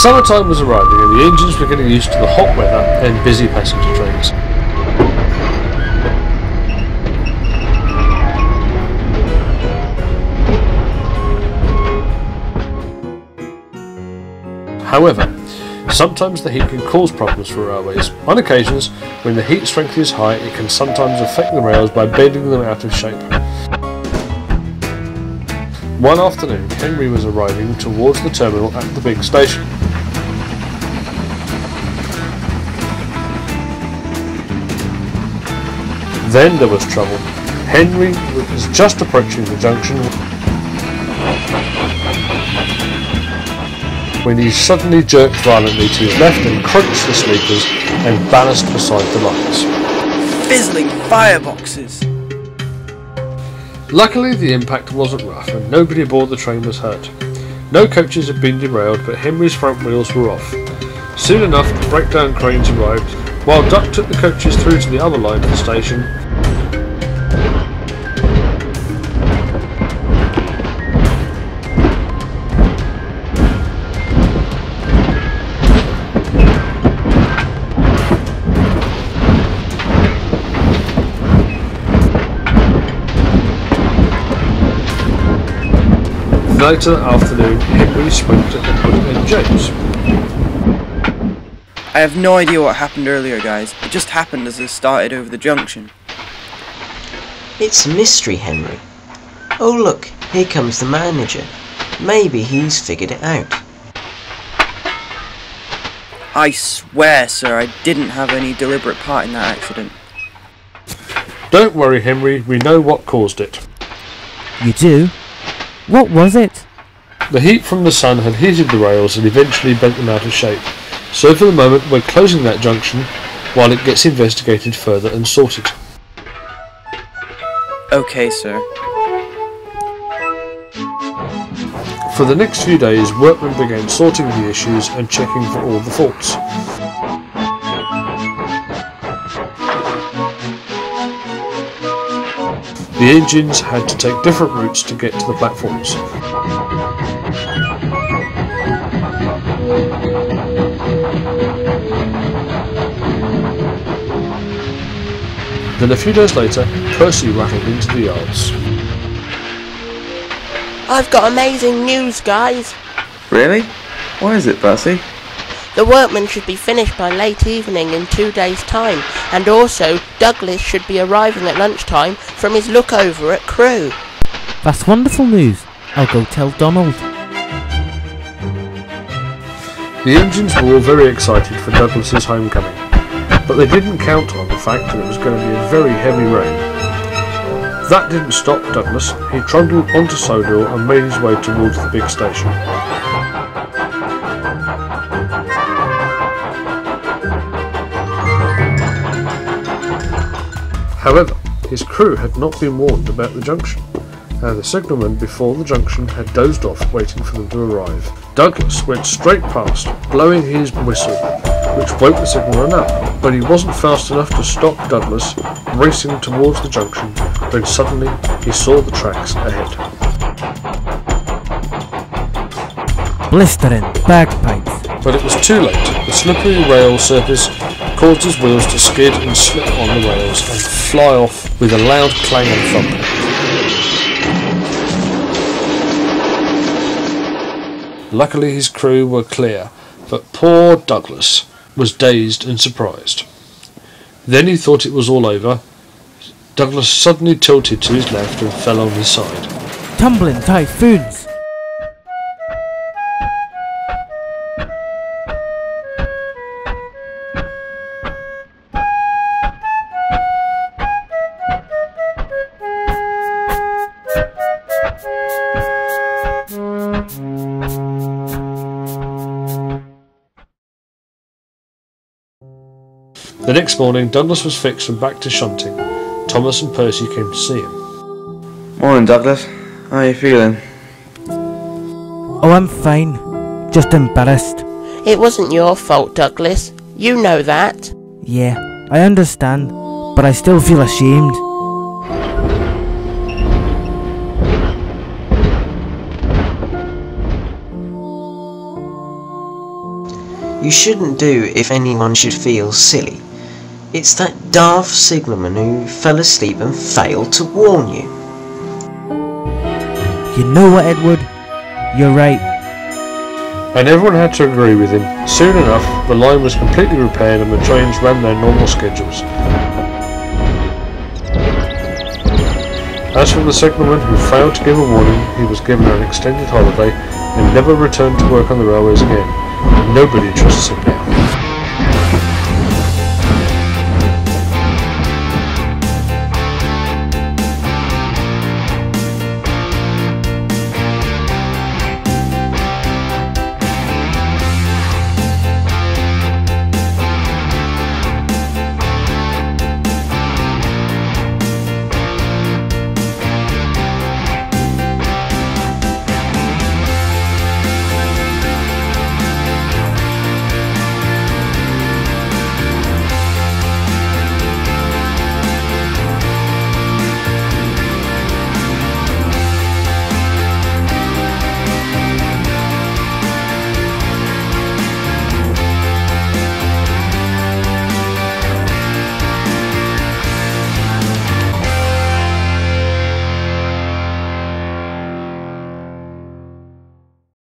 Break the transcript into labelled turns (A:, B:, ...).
A: Summertime was arriving and the engines were getting used to the hot weather and busy passenger trains. However, sometimes the heat can cause problems for railways. On occasions, when the heat strength is high, it can sometimes affect the rails by bending them out of shape. One afternoon, Henry was arriving towards the terminal at the big station. Then there was trouble. Henry was just approaching the junction when he suddenly jerked violently to his left and crunched the sleepers and balanced beside the lines.
B: Fizzling fireboxes!
A: Luckily the impact wasn't rough and nobody aboard the train was hurt. No coaches had been derailed, but Henry's front wheels were off. Soon enough the breakdown cranes arrived, while Duck took the coaches through to the other line of the station. Later that afternoon, Henry smoked at the Wood and James.
B: I have no idea what happened earlier, guys. It just happened as I started over the junction.
C: It's a mystery, Henry. Oh look, here comes the manager. Maybe he's figured it out.
B: I swear, sir, I didn't have any deliberate part in that accident.
A: Don't worry, Henry, we know what caused it.
D: You do? What was it?
A: The heat from the sun had heated the rails and eventually bent them out of shape. So for the moment we're closing that junction while it gets investigated further and sorted.
B: Okay, sir.
A: For the next few days, workmen began sorting the issues and checking for all the faults. The engines had to take different routes to get to the platforms. Then a few days later, Percy rattled into the yards.
E: I've got amazing news, guys.
B: Really? Why is it, Percy?
E: The workmen should be finished by late evening in 2 days' time, and also Douglas should be arriving at lunchtime from his lookover at Crewe.
D: That's wonderful news. I'll go tell Donald.
A: The engines were all very excited for Douglas's homecoming, but they didn't count on the fact that it was going to be a very heavy rain. That didn't stop Douglas. He trundled onto Sodor and made his way towards the big station. However, his crew had not been warned about the junction, and the signalman before the junction had dozed off waiting for them to arrive. Douglas went straight past, blowing his whistle, which woke the signalman up, but he wasn't fast enough to stop Douglas racing towards the junction when suddenly he saw the tracks ahead.
D: Blistering bagpipes.
A: But it was too late. The slippery rail surface caused his wheels to skid and slip on the rails and fly off with a loud clang and thump. Luckily his crew were clear, but poor Douglas was dazed and surprised. Then he thought it was all over. Douglas suddenly tilted to his left and fell on his side.
D: Tumbling typhoons.
A: The next morning, Douglas was fixed and back to shunting. Thomas and Percy came to see him.
B: Morning, Douglas. How are you feeling?
D: Oh, I'm fine. Just embarrassed.
E: It wasn't your fault, Douglas. You know that.
D: Yeah, I understand, but I still feel ashamed.
C: you shouldn't do if anyone should feel silly. It's that daft signalman who fell asleep and failed to warn you.
D: You know what, Edward? You're right.
A: And everyone had to agree with him. Soon enough, the line was completely repaired and the trains ran their normal schedules. As for the signalman who failed to give a warning, he was given an extended holiday and never returned to work on the railways again. Nobody trusts him now.